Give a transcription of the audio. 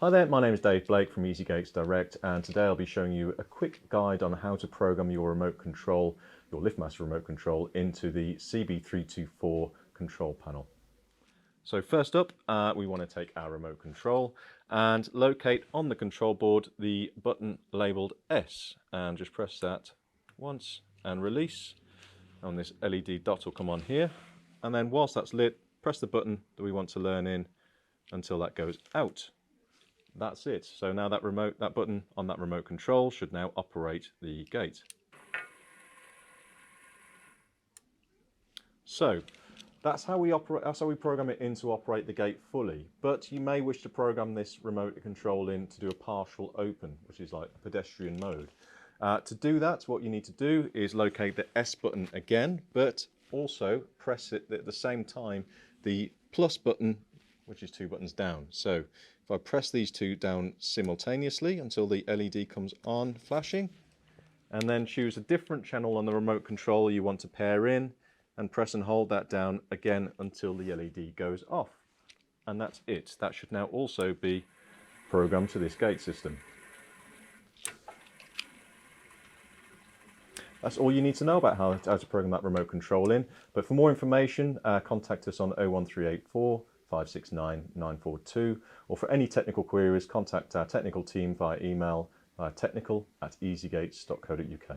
Hi there, my name is Dave Blake from EasyGates Direct, and today I'll be showing you a quick guide on how to program your remote control, your LiftMaster remote control, into the CB324 control panel. So first up, we want to take our remote control and locate on the control board the button labelled S, and just press that once and release, and this LED dot will come on here, and then whilst that's lit, press the button that we want to learn in until that goes out. That's it. So now that button on that remote control should now operate the gate. So that's how we program it in to operate the gate fully. But you may wish to program this remote control in to do a partial open, which is like pedestrian mode. To do that, what you need to do is locate the S button again, but also press it at the same time the plus button, which is 2 buttons down. So if I press these 2 down simultaneously until the LED comes on flashing, and then choose a different channel on the remote control you want to pair in, and press and hold that down again until the LED goes off. And that's it. That should now also be programmed to this gate system. That's all you need to know about how to program that remote control in. But for more information, contact us on 01384 569 942, or for any technical queries, contact our technical team via email, technical@easygates.co.uk.